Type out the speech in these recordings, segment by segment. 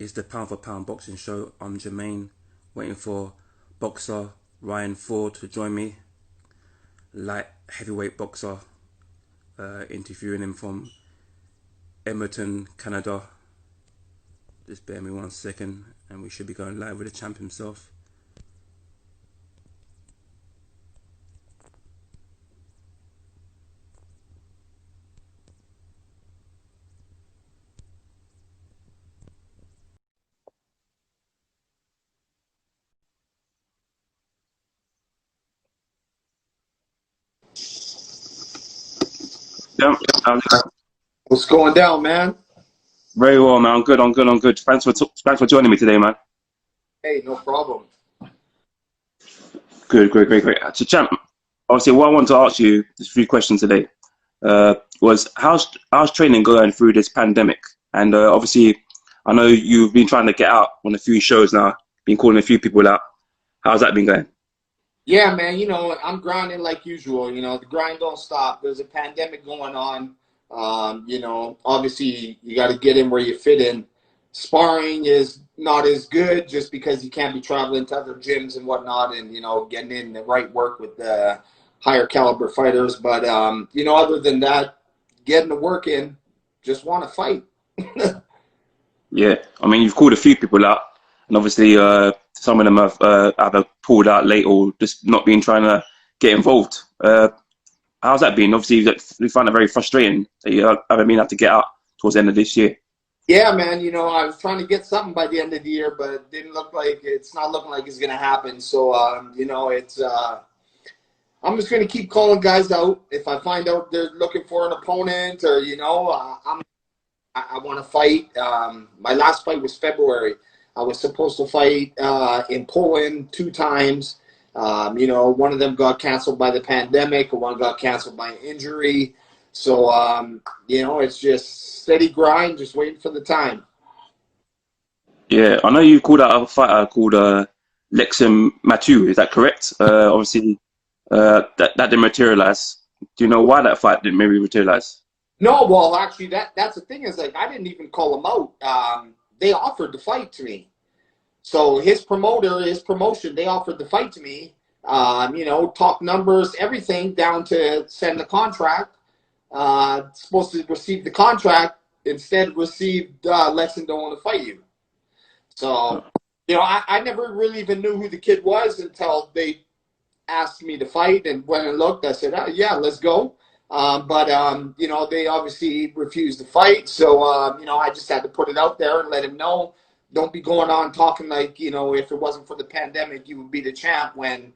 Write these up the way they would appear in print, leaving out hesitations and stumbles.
is the Pound for Pound Boxing Show. I'm Jermaine, waiting for boxer Ryan Ford to join me. Light heavyweight boxer, interviewing him from Edmonton, Canada. Just bear me 1 second and we should be going live with the champ himself. Yeah, What's going down, man? very well, man. I'm good. I'm good. Thanks for joining me today, man. Hey, no problem. Good. So, champ, obviously, what I want to ask you, there's a few questions today, was how's training going through this pandemic? And obviously, I know you've been trying to get out on a few shows now, been calling a few people out. How's that been going? Yeah, man, I'm grinding like usual. The grind don't stop. There's a pandemic going on. Obviously you got to get in where you fit in. Sparring is not as good just because you can't be traveling to other gyms and whatnot and, getting in the right work with the higher caliber fighters. But, other than that, getting the work in, just want to fight. Yeah, I mean, you've called a few people out, and obviously some of them have either pulled out late or just not been trying to get involved. How's that been? Obviously, you find it very frustrating that you haven't been able to get out towards the end of this year. Yeah, man, I was trying to get something by the end of the year, but it didn't look like it's not looking like it's going to happen. So, I'm just going to keep calling guys out. If I find out they're looking for an opponent or, I want to fight. My last fight was February. I was supposed to fight in Poland 2 times. One of them got canceled by the pandemic, one got canceled by injury. So, it's just steady grind, just waiting for the time. Yeah, I know you called out a fighter called Lexim Mathieu. Is that correct? Obviously, that didn't materialize. Do you know why that fight didn't maybe materialize? No, well, actually, that's the thing is, like, I didn't even call him out. They offered the fight to me. So his promotion, they offered the fight to me. Talk numbers, everything, down to send the contract. Supposed to receive the contract, instead received, Lexington don't want to fight you. So, I never really even knew who the kid was until they asked me to fight, and when I looked, I said, yeah, let's go. But they obviously refused to fight. So, I just had to put it out there and let him know. Don't be going on talking like, if it wasn't for the pandemic, you would be the champ when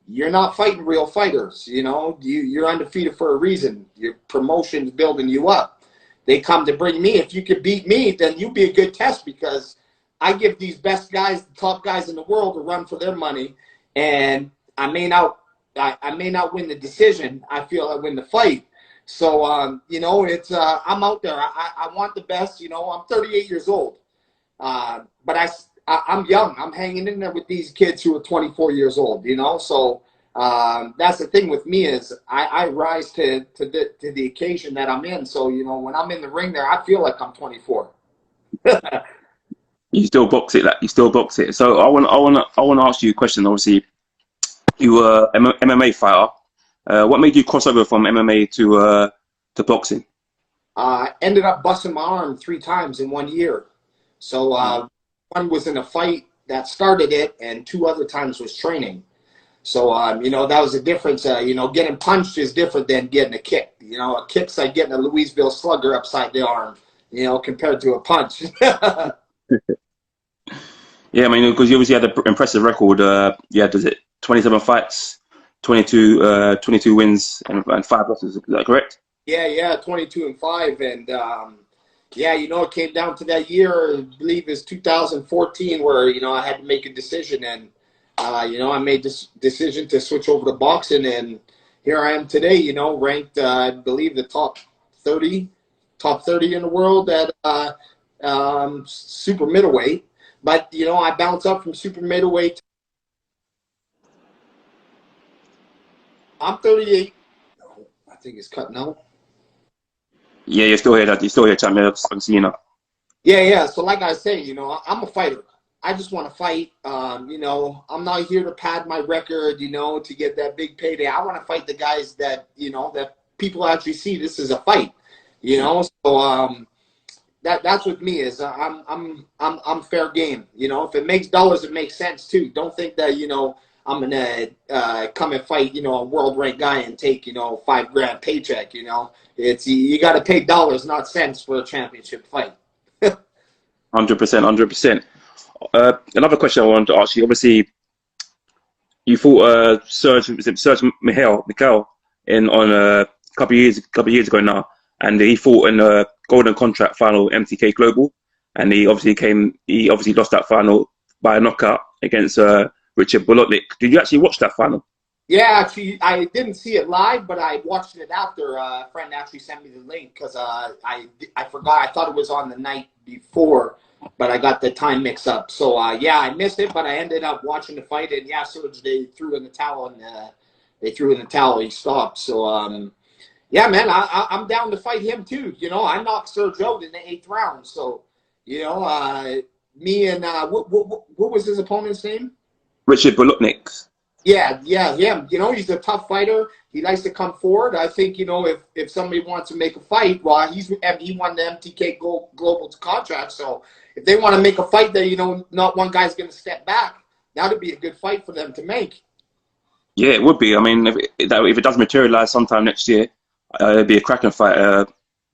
you're not fighting real fighters. You're undefeated for a reason. Your promotion's building you up. They come to bring me. If you could beat me, then you'd be a good test because I give these best guys, the top guys in the world, a run for their money. And I may not win the decision. I feel I win the fight. So, it's I'm out there. I want the best. I'm 38 years old. But I'm young. I'm hanging in there with these kids who are 24 years old, So that's the thing with me is I rise to the occasion that I'm in. So, when I'm in the ring there, I feel like I'm 24. You still box it, you still box it. So I want to ask you a question. Obviously, you were an MMA fighter. What made you cross over from MMA to boxing? Ended up busting my arm 3 times in 1 year. So one was in a fight that started it, and 2 other times was training. So, that was the difference. Getting punched is different than getting a kick. A kick's like getting a Louisville Slugger upside the arm, compared to a punch. Yeah, I mean, because you obviously had an impressive record. Does it 27 fights, 22 wins, and 5 losses? Is that correct? Yeah, 22-5, and it came down to that year. I believe it's 2014, where I had to make a decision, and I made this decision to switch over to boxing, and here I am today. Ranked, I believe, the top 30 in the world at super middleweight. But I bounced up from super middleweight. I'm 38. I think it's cutting out. Yeah, you're still here. You're still here, champ. Yeah, I can see you now. Yeah. So like I say, I'm a fighter. I just want to fight. I'm not here to pad my record, to get that big payday. I want to fight the guys that, that people actually see this is a fight, So that's with me is I'm fair game. If it makes dollars, it makes sense too. Don't think that I'm gonna come and fight a world ranked guy and take $5,000 paycheck. It's you got to pay dollars, not cents, for a championship fight. 100%, 100%. Another question I wanted to ask you. Obviously, you fought Serge Michel in on a couple of years ago now, and he fought in a golden contract final MTK Global, and he obviously lost that final by a knockout against Richard Bolotniks. Did you actually watch that final? Yeah, actually, I didn't see it live, but I watched it after. A friend actually sent me the link because I forgot. I thought it was on the night before, but I got the time mixed up. So yeah, I missed it, but I ended up watching the fight. And yeah, Serge, they threw in the towel, and he stopped. So yeah, man, I'm down to fight him too. I knocked Serge out in the 8th round. So me and what was his opponent's name? Richard Bolotniks. Yeah, him. He's a tough fighter. He likes to come forward. I think, if somebody wants to make a fight, well, he won the MTK Global contract. So if they want to make a fight that, not one guy's going to step back, that would be a good fight for them to make. Yeah, it would be. I mean, if it does materialize sometime next year, it'd be a cracking fight.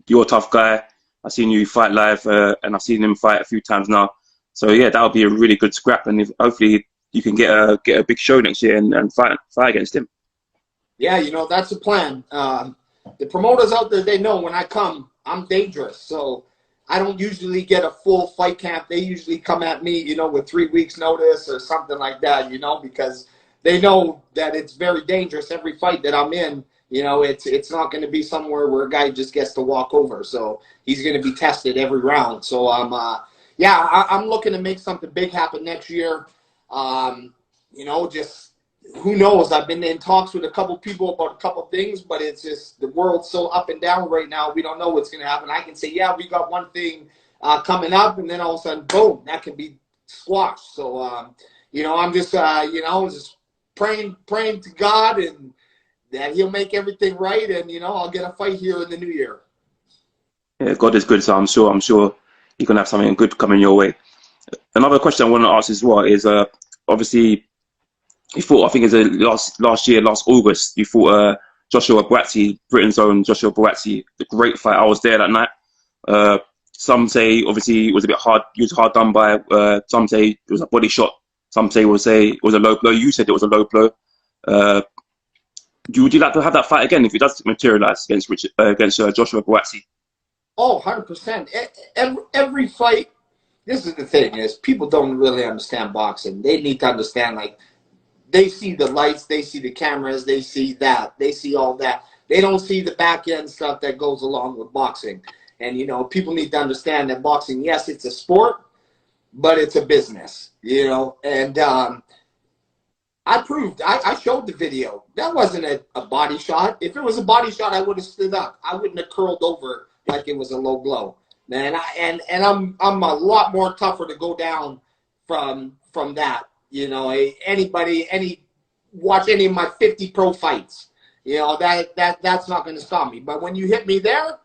You're a tough guy. I've seen you fight live, and I've seen him fight a few times now. So yeah, that would be a really good scrap, and hopefully you can get a big show next year and fight against him. Yeah, that's the plan. The promoters out there, they know when I come, I'm dangerous. So I don't usually get a full fight camp. They usually come at me, with 3 weeks notice or something like that, because they know that it's very dangerous. Every fight that I'm in, it's not going to be somewhere where a guy just gets to walk over. So he's going to be tested every round. So I'm looking to make something big happen next year. Just who knows? I've been in talks with a couple people about a couple things, but it's just the world's so up and down right now. We don't know what's going to happen. I can say, yeah, we got one thing coming up, and then all of a sudden, boom, that can be squashed. So, I'm just, just praying to God and that He'll make everything right, and I'll get a fight here in the new year. Yeah, God is good, so I'm sure you're gonna have something good coming your way. Another question I want to ask as well is, obviously, you fought, I think it was last August, you fought Joshua Buatsi, Britain's own Joshua Buatsi, the great fight. I was there that night. Some say, obviously, it was a bit hard, he was hard done by. Some say it was a body shot. Some say it was a low blow. You said it was a low blow. Would you like to have that fight again if it does materialize against Joshua Buatsi? Oh, 100%. Every fight. This is the thing, is people don't really understand boxing. They need to understand, they see the lights, they see the cameras, they see that, they see all that. They don't see the back end stuff that goes along with boxing. And, people need to understand that boxing, yes, it's a sport, but it's a business, And I showed the video. That wasn't a body shot. If it was a body shot, I would have stood up. I wouldn't have curled over like it was a low blow. Man, I'm a lot more tougher to go down from that. Watch any of my 50 pro fights. That's not going to stop me. But when you hit me there,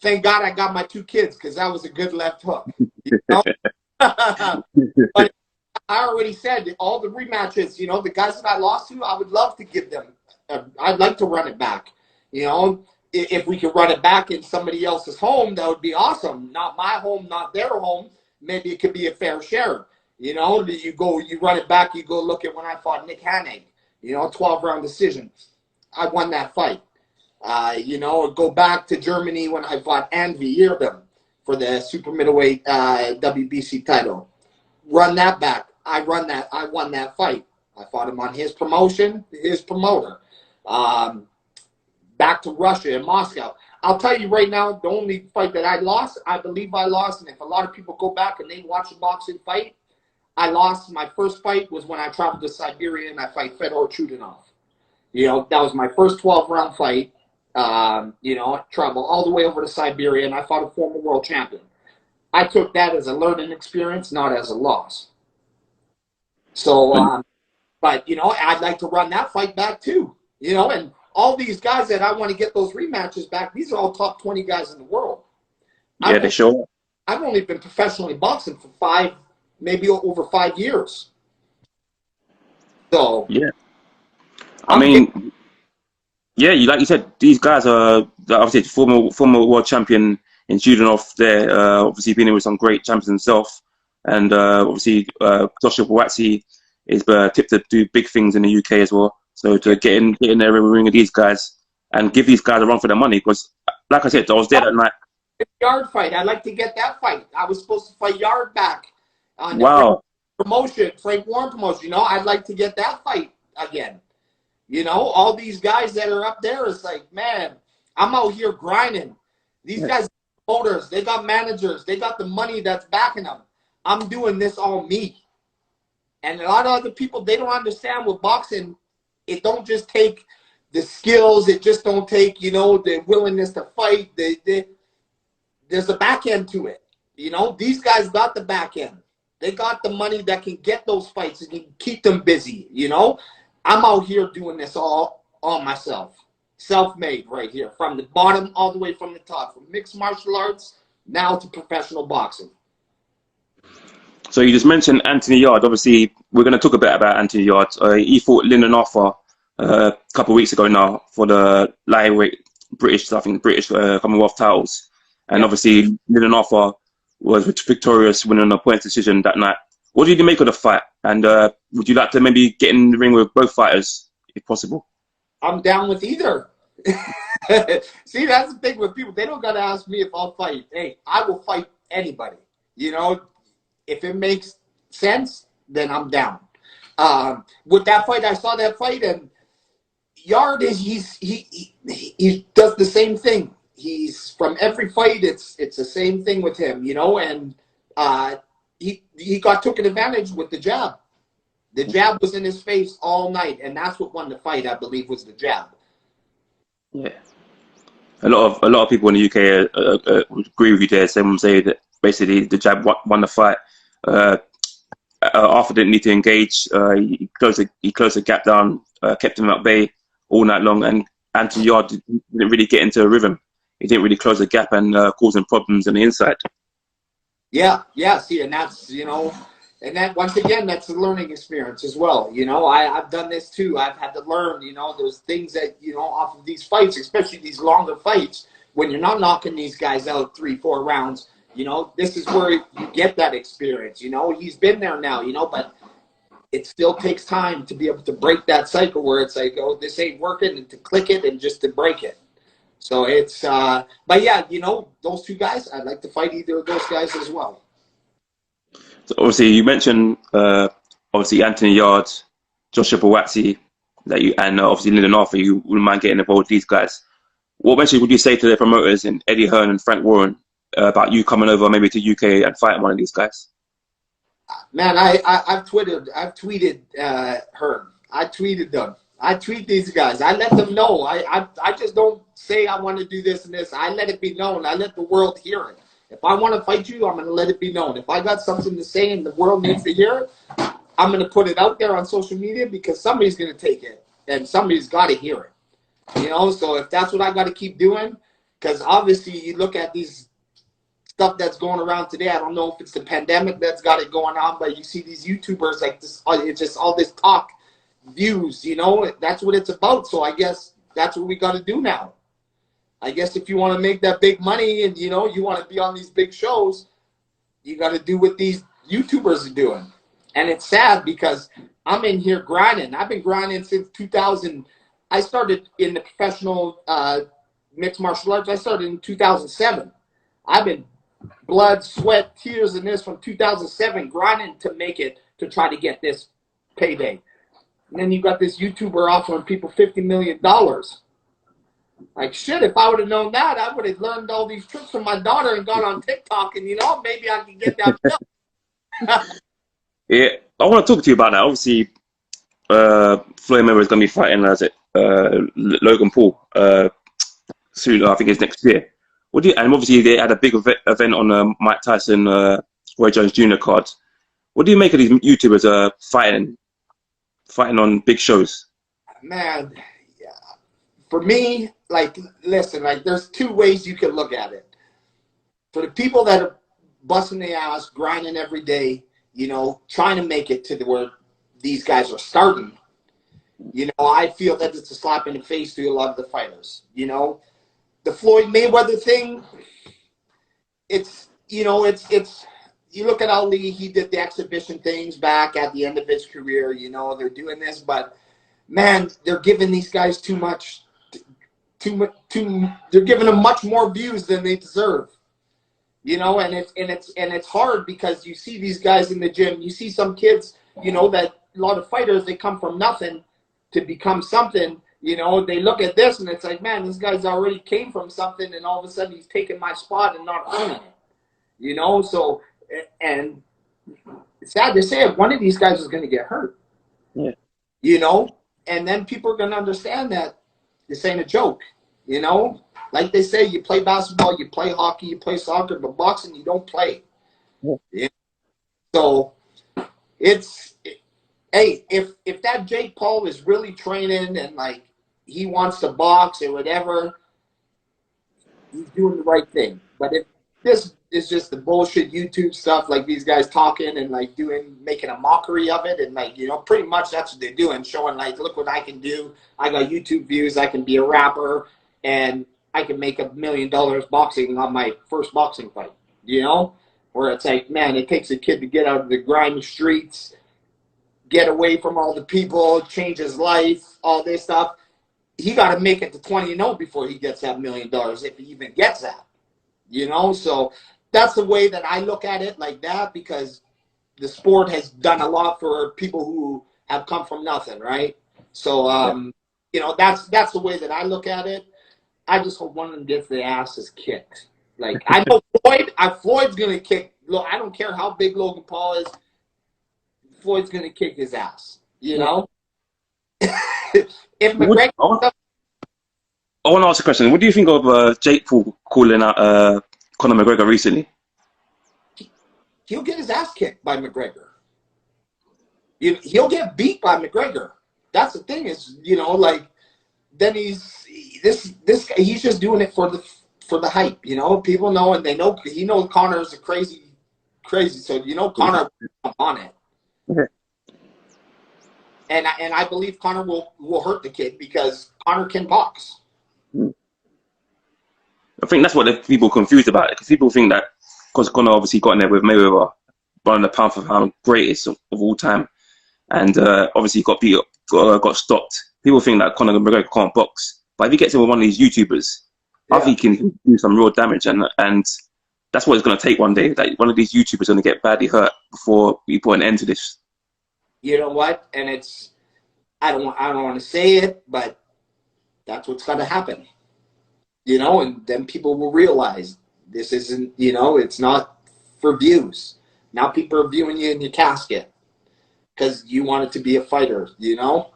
thank God I got my 2 kids, because that was a good left hook. But I already said all the rematches. The guys that I lost to, I would love to give them. I'd like to run it back. If we could run it back in somebody else's home, that would be awesome. Not my home, not their home. Maybe it could be a fair share. You run it back, you go look at when I fought Nick Hanig, 12-round decision. I won that fight. Go back to Germany when I fought Anvi Yerbem for the Super Middleweight WBC title. Run that back. I won that fight. I fought him on his promotion, his promoter. Back to Russia and Moscow. I'll tell you right now, the only fight that I lost, I believe I lost, and if a lot of people go back and they watch a boxing fight, I lost. My first fight was when I traveled to Siberia and I fight Fedor Chudinov. That was my first 12-round fight. I traveled all the way over to Siberia and I fought a former world champion. I took that as a learning experience, not as a loss. So, but, you know, I'd like to run that fight back too, you know, and all these guys that I want to get those rematches back, these are all top 20 guys in the world. Yeah, they sure. I've only been professionally boxing for maybe over 5 years. So, yeah. I mean, yeah, like you said, these guys are obviously former world champion in Chudinov. There, obviously been in with some great champions himself, and obviously Joshua Buatsi is tipped to do big things in the UK as well. So to get in there in the ring with these guys and give these guys a run for their money, because like I said, I was there that night. Yard fight. I'd like to get that fight. I was supposed to fight Yard back on Wow. promotion, Frank Warren promotion. You know, I'd like to get that fight again. You know, all these guys that are up there, it's like, man, I'm out here grinding. These guys are promoters, they got managers, they got the money that's backing them. I'm doing this all me. And a lot of other people, they don't understand with boxing, it don't just take the skills, it just don't take, you know, the willingness to fight. There's a back end to it. You know, these guys got the back end. They got the money that can get those fights and can keep them busy, you know. I'm out here doing this all myself. Self-made right here. From the bottom all the way from the top. From mixed martial arts now to professional boxing. So you just mentioned Anthony Yarde. Obviously, we're going to talk a bit about Anthony Yarde. He fought Lyndon Arthur a couple of weeks ago now for the lightweight British Commonwealth titles. And obviously, Lyndon Arthur was victorious, winning a point decision that night. What did you make of the fight? And would you like to maybe get in the ring with both fighters, if possible? I'm down with either. See, that's the thing with people. They don't got to ask me if I'll fight. Hey, I will fight anybody. You know, if it makes sense, then I'm down. With that fight, I saw that fight, and Yarde he does the same thing. He's from every fight. It's the same thing with him, you know, and he got taken advantage with the jab. The jab was in his face all night, and that's what won the fight, I believe, was the jab. Yeah. A lot of people in the UK agree with you there. Some say that basically the jab won the fight. Arthur didn't need to engage. He closed the gap down, kept him at bay all night long, and Anthony Yarde didn't really get into a rhythm. He didn't really close the gap and cause him problems on the inside. Yeah. See, and that's, you know, and that, once again, that's a learning experience as well. You know, I've done this too. I've had to learn, you know, there's things that, you know, off of these fights, especially these longer fights, when you're not knocking these guys out 3-4 rounds, you know, this is where you get that experience. You know, he's been there now, you know, but it still takes time to be able to break that cycle where it's like, oh, this ain't working, and to click it and just to break it. So it's, but yeah, you know, those two guys, I'd like to fight either of those guys as well. So obviously, you mentioned obviously Anthony Yarde, Joshua Buatsi, and obviously Lyndon Arthur. You wouldn't mind getting involved with these guys. What message would you say to the promoters in Eddie Hearn and Frank Warren about you coming over maybe to UK and fighting one of these guys? Man, I've tweeted Hearn. I tweeted them. I tweet these guys. I let them know. I just don't say I want to do this and this. I let it be known. I let the world hear it. If I want to fight you, I'm going to let it be known. If I got something to say and the world needs to hear it, I'm going to put it out there on social media, because somebody's going to take it and somebody's got to hear it. You know, so if that's what I got to keep doing, because obviously you look at these stuff that's going around today. I don't know if it's the pandemic that's got it going on, but you see these YouTubers like this. It's just all this talk, views. You know, that's what it's about. So I guess that's what we got to do now. I guess if you want to make that big money and, you know, you want to be on these big shows, you got to do what these YouTubers are doing. And it's sad because I'm in here grinding. I've been grinding since 2000. I started in the professional mixed martial arts. I started in 2007. I've been blood, sweat, tears, and this from 2007 grinding to make it, to try to get this payday. And then you got this YouTuber offering people $50 million. Like, shit, if I would have known that, I would have learned all these tricks from my daughter and gone on TikTok, and, you know, maybe I can get that bill. Yeah, I want to talk to you about that. Obviously, Floyd Mayweather is going to be fighting Logan Paul soon. I think it's next year. And obviously they had a big event on Mike Tyson, Roy Jones Jr. card. What do you make of these YouTubers fighting on big shows? Man, yeah. For me, like, listen, like, there's two ways you can look at it. For the people that are busting their ass, grinding every day, you know, trying to make it to where these guys are starting, you know, I feel that it's a slap in the face to a lot of the fighters. You know, the Floyd Mayweather thing, it's, you know, it's, you look at Ali, he did the exhibition things back at the end of his career, you know, they're doing this, but man, they're giving these guys too much, they're giving them much more views than they deserve. You know, and it's hard because you see these guys in the gym, you see some kids, you know, that a lot of fighters, they come from nothing to become something. You know, they look at this and it's like, man, this guy's already came from something, and all of a sudden he's taking my spot and not owning it. You know, so, and it's sad to say it, one of these guys is going to get hurt. Yeah. You know, and then people are going to understand that this ain't a joke. You know, like they say, you play basketball, you play hockey, you play soccer, but boxing, you don't play. Yeah. Yeah. So hey, if that Jake Paul is really training and like he wants to box or whatever, he's doing the right thing. But if this is just the bullshit YouTube stuff, like these guys talking and like making a mockery of it, and like, you know, pretty much that's what they're doing, showing like, look what I can do. I got YouTube views. I can be a rapper, and I can make $1 million boxing on my first boxing fight. You know, where it's like, man, it takes a kid to get out of the grimy streets, get away from all the people, change his life, all this stuff. He got to make it to 20-0 before he gets that $1 million, if he even gets that. You know, so that's the way that I look at it, like that, because the sport has done a lot for people who have come from nothing, right? So, you know, that's the way that I look at it. I just hope one of them gets their asses kicked. Like, I know Floyd's going to kick. Look, I don't care how big Logan Paul is. Floyd's going to kick his ass, you know? If McGregor... I want to ask a question. What do you think of Jake Paul calling out Conor McGregor recently? He'll get his ass kicked by McGregor. He'll get beat by McGregor. That's the thing is, you know, like, then he's just doing it for the hype, you know? People know, and they know, he knows Conor is a crazy, so, you know, Conor will on it. Okay. And I believe Conor will hurt the kid because Conor can box. I think that's what the people are confused about, because people think that because Conor obviously got in there with Mayweather, one of the pound for pound greatest of all time, and obviously got beat up, got stopped. People think that Conor McGregor can't box, but if he gets in with one of these YouTubers, I think he can do some real damage, and that's what it's going to take one day. That one of these YouTubers is going to get badly hurt before we put an end to this. You know what? And it's, I don't want to say it, but that's what's going to happen. You know, and then people will realize this isn't, you know, it's not for views. Now people are viewing you in your casket because you wanted to be a fighter, you know?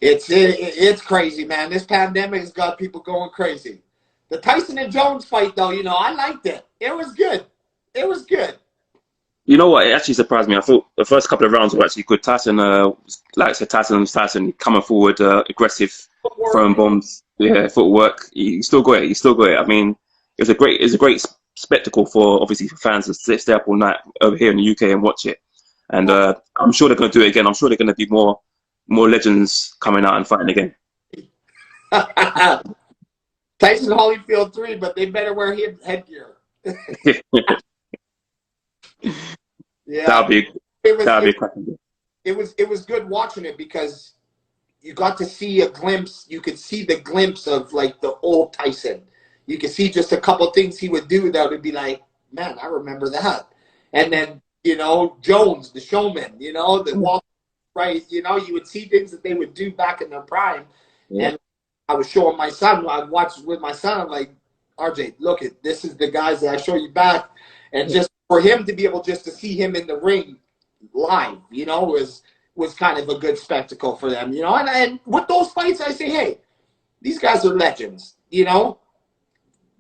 It's crazy, man. This pandemic has got people going crazy. The Tyson and Jones fight, though, you know, I liked it. It was good. It was good. You know what? It actually surprised me. I thought the first couple of rounds were actually good. Tyson, like I said, Tyson coming forward, aggressive, throwing bombs. Yeah, footwork. He still got it. I mean, it was a great spectacle for obviously for fans to stay up all night over here in the UK and watch it. And I'm sure they're going to do it again. I'm sure they're going to be more legends coming out and fighting again. Tyson Holyfield 3, but they better wear headgear. Yeah, that'll be cracking. It was good watching it because you got to see a glimpse. You could see the glimpse of like the old Tyson. You could see just a couple things he would do that would be like, man, I remember that. And then, you know, Jones, the showman, you know, the walk, right? You know, you would see things that they would do back in their prime. Yeah. And I was showing my son, I watched with my son, I'm like, RJ, look, this is the guys that I show you back. And just for him to be able just to see him in the ring live, you know, was kind of a good spectacle for them, you know. And with those fights, I say, hey, these guys are legends, you know.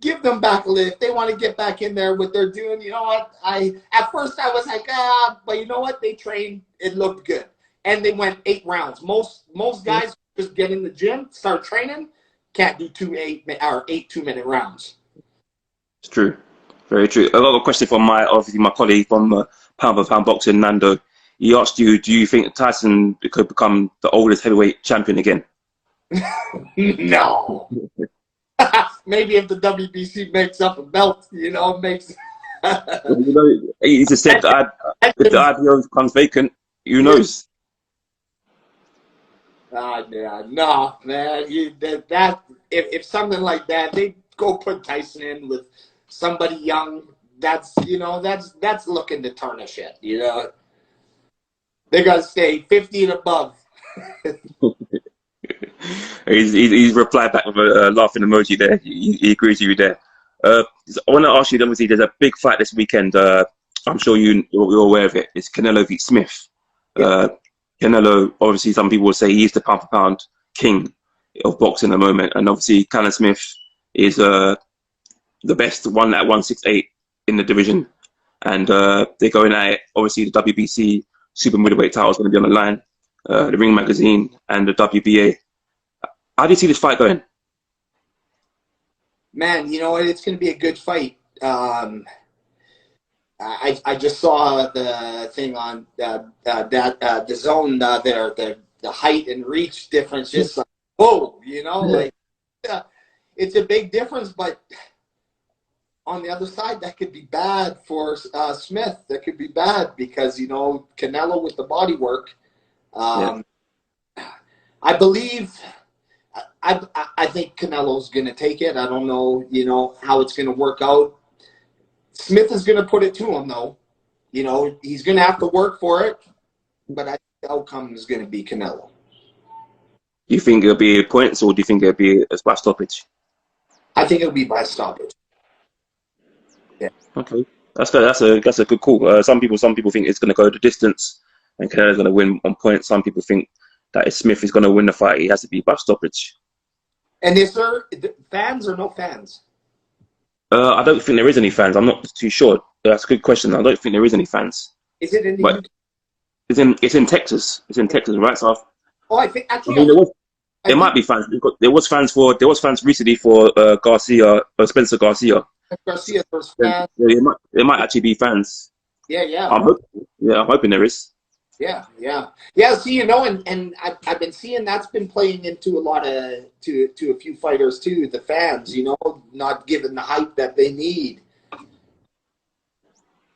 give them back a little. If they want to get back in there, what they're doing, you know what? At first I was like, but you know what? They trained. It looked good, and they went 8 rounds. Most guys just get in the gym, start training, can't do 8 2-minute rounds. It's true, very true. I got a question from my colleague from Pound for Pound Boxing, Nando. He asked you, do you think Tyson could become the oldest heavyweight champion again? No. Maybe if the WBC makes up a belt, you know, makes. He just said that if the IPO becomes vacant, who knows? Yeah, no, man. If something like that, they go put Tyson in with somebody young. That's that's looking to tarnish it. You know, they gotta stay 50 and above. He's replied back with a laughing emoji there. He agrees with you there. I want to ask you, obviously, there's a big fight this weekend. I'm sure you're aware of it. It's Canelo v. Smith. Yeah. Canelo, obviously, some people will say he's the pound for pound king of boxing at the moment. And obviously, Callum Smith is the best one at 168 in the division. And they're going at it. Obviously, the WBC Super Middleweight title is going to be on the line. The Ring Magazine and the WBA. How do you see this fight going? Man, you know what? It's going to be a good fight. I just saw the thing on the zone there, the height and reach difference. Just like, whoa, you know, like it's a big difference. But on the other side, that could be bad for Smith. That could be bad because, you know, Canelo with the body work. I believe. I think Canelo's going to take it. I don't know, you know, how it's going to work out. Smith is going to put it to him, though. You know, he's going to have to work for it, but I think the outcome is going to be Canelo. Do you think it'll be points, or do you think it'll be by stoppage? I think it'll be by stoppage. Yeah. Okay, that's good. That's a good call. Some people think it's going to go the distance, and Canelo's going to win on points. Some people think that if Smith is going to win the fight, he has to be by stoppage. And is there fans or no fans? I don't think there is any fans. I'm not too sure. That's a good question. I don't think there is any fans. Is it in the UK? It's in Texas. It's in Texas, right? So I think actually there might be fans. There was fans recently for Spencer Garcia. Garcia, there's fans. There might actually be fans. Yeah. I'm hoping there is. Yeah. See, you know, and I've been seeing that's been playing into a lot of to a few fighters too. The fans, you know, not given the hype that they need.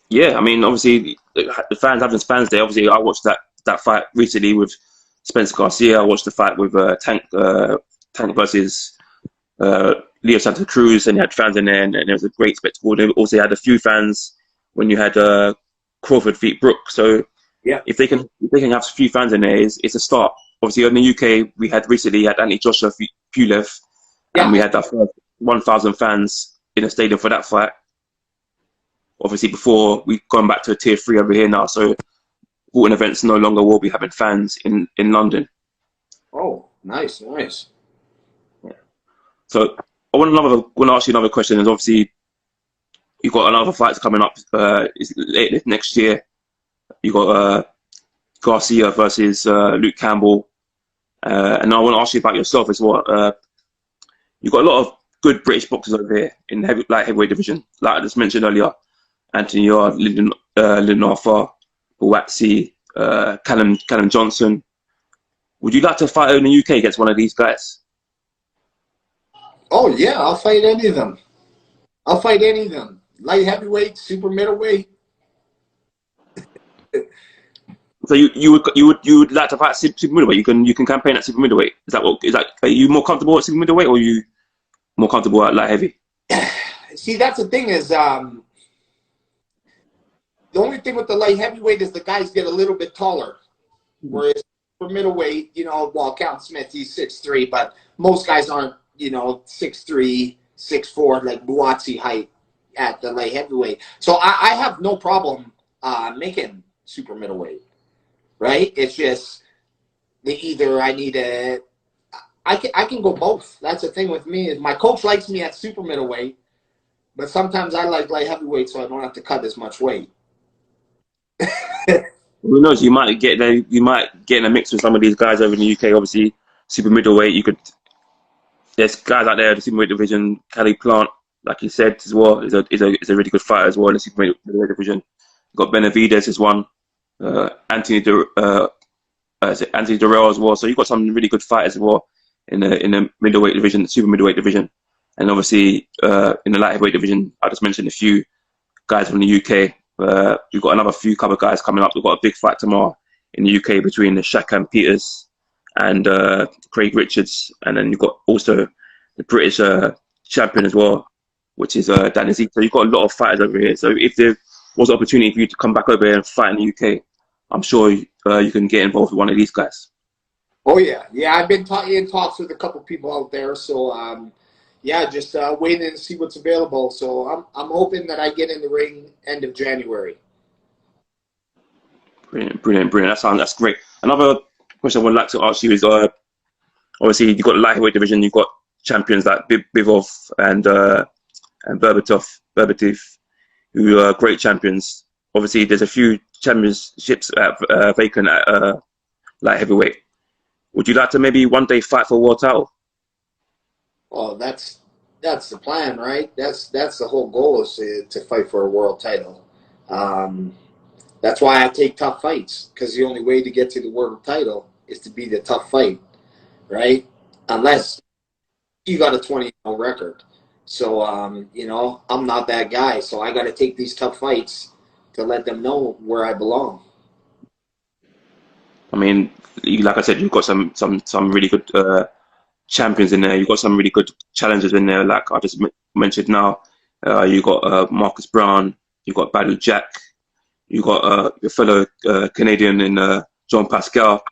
Yeah, I mean, obviously the fans having fans there. Obviously, I watched that fight recently with Spencer Garcia. I watched the fight with Tank versus Leo Santa Cruz, and you had fans in there, and it was a great spectacle. They also had a few fans when you had Crawford v. Brook. So. Yeah. If they can have a few fans in there, it's a start. Obviously, in the UK, we had Anthony Joshua Pulev, and we had that first 1,000 fans in the stadium for that fight. Obviously, before we've gone back to a tier 3 over here now, so sporting events no longer will be having fans in London. Oh, nice. Yeah. So I want to ask you another question. Is obviously you've got another fight coming up later next year. You got Garcia versus Luke Campbell, and I want to ask you about yourself as well. You've got a lot of good British boxers over here in the heavyweight division, like I just mentioned earlier. Anthony Yarde, Lyndon Arthur, buatsi, Callum Johnson. Would you like to fight in the UK against one of these guys? Oh yeah, I'll fight any of them. Light heavyweight, super middleweight. So you would like to fight super middleweight? You can campaign at super middleweight. Are you more comfortable at super middleweight, or are you more comfortable at light heavy? See, that's the thing is the only thing with the light heavyweight is the guys get a little bit taller, whereas for middleweight, you know, well, Callum Smith, he's 6'3", but most guys aren't, you know, 6'3", 6'4", like buatsi height at the light heavyweight. So I have no problem making super middleweight, right? It's just I can go both. That's the thing with me is my coach likes me at super middleweight, But sometimes I like light heavyweight, so I don't have to cut as much weight. Who knows? You might get there. You might get in a mix with some of these guys over in the UK. Obviously, super middleweight. You could. There's guys out there, the super middleweight division. Cali Plant, like you said as well, is a really good fighter as well in the super middleweight division. You've got Benavidez as one. Anthony Durrell as well. So you've got some really good fighters as well in the middleweight division, the super middleweight division, and obviously in the light heavyweight division. I just mentioned a few guys from the UK. We've got another few couple of guys coming up. We've got a big fight tomorrow in the UK between the Shakan Peters and Craig Richards, and then you've got also the British champion as well, which is Dan Azeez. So you've got a lot of fighters over here. So if there was an opportunity for you to come back over here and fight in the UK, I'm sure you can get involved with one of these guys. Oh yeah, I've been in talks with a couple people out there. So just waiting to see what's available. So I'm hoping that I get in the ring end of January. Brilliant. That's great. Another question I would like to ask you is, obviously you've got the light heavyweight division. You've got champions like Bivov and Berbatov, who are great champions. Obviously, there's a few championships vacant at light heavyweight. Would you like to maybe one day fight for a world title? Well, that's the plan, right? That's the whole goal, is to fight for a world title. That's why I take tough fights, because the only way to get to the world title is to be the tough fight, right? Unless you got a 20-0 record. So, I'm not that guy. So I got to take these tough fights to let them know where I belong. I mean, like I said, you've got some really good champions in there. You've got some really good challengers in there, like I just mentioned now. You've got Marcus Brown. You've got Badou Jack. You've got your fellow Canadian in Jean Pascal.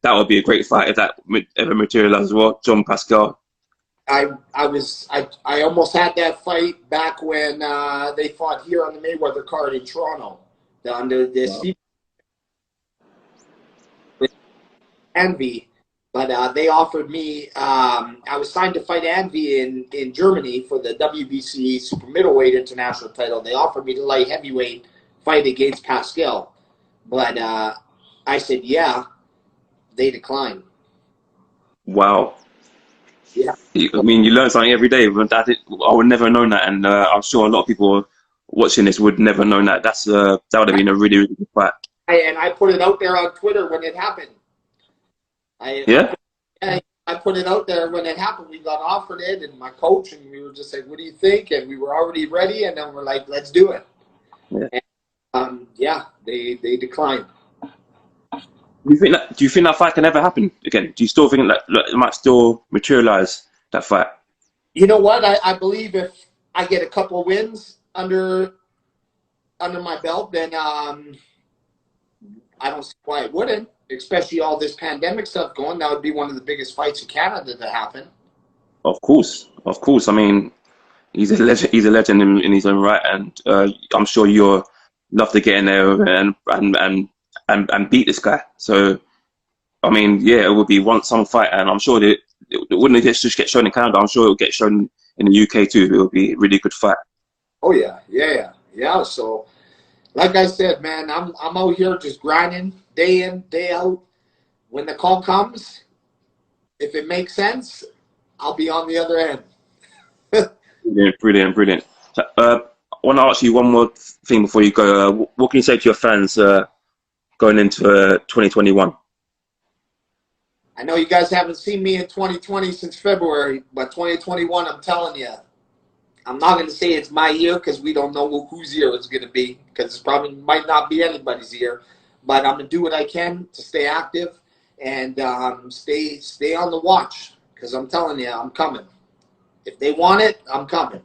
That would be a great fight if that ever materializes as well. Jean Pascal. I almost had that fight back when they fought here on the Mayweather card in Toronto. Under the Envy, but they offered me. I was signed to fight Envy in Germany for the WBC Super Middleweight International title. They offered me the light heavyweight fight against Pascal, but I said yeah. They declined. Wow. Yeah. I mean, you learn something every day. But I would never have known that, and I'm sure a lot of people watching this would never have known that. That would have been a really, really good fight. I put it out there on Twitter when it happened. I put it out there when it happened. We got offered it, and my coach, and we were just like, "What do you think?" And we were already ready, and then we're like, "Let's do it." Yeah. And, they declined. Do you think that fight can ever happen again? Do you still think that it might still materialize, that fight? You know what? I believe if I get a couple of wins under my belt, then I don't see why it wouldn't. Especially all this pandemic stuff going, that would be one of the biggest fights in Canada to happen. Of course. I mean, he's a legend. He's a legend in his own right, and I'm sure you'll love to get in there and beat this guy. So, I mean, yeah, it would be some fight, and I'm sure that it wouldn't just get shown in Canada. I'm sure it will get shown in the UK too. It will be a really good fight. Oh yeah. So, like I said, man, I'm out here just grinding day in, day out. When the call comes, if it makes sense, I'll be on the other end. Brilliant. I want to ask you one more thing before you go. What can you say to your fans going into 2021? I know you guys haven't seen me in 2020 since February, but 2021, I'm telling you, I'm not going to say it's my year because we don't know whose year it's going to be, because it probably might not be anybody's year. But I'm going to do what I can to stay active and stay on the watch, because I'm telling you, I'm coming. If they want it, I'm coming.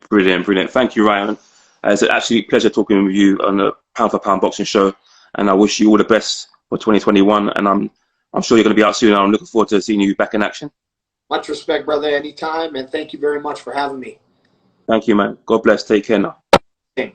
Brilliant. Thank you, Ryan. It's an absolute pleasure talking with you on the Pound for Pound Boxing Show, and I wish you all the best for 2021. And I'm sure you're going to be out soon. And I'm looking forward to seeing you back in action. Much respect, brother. Anytime, and thank you very much for having me. Thank you, man. God bless. Take care now. Okay.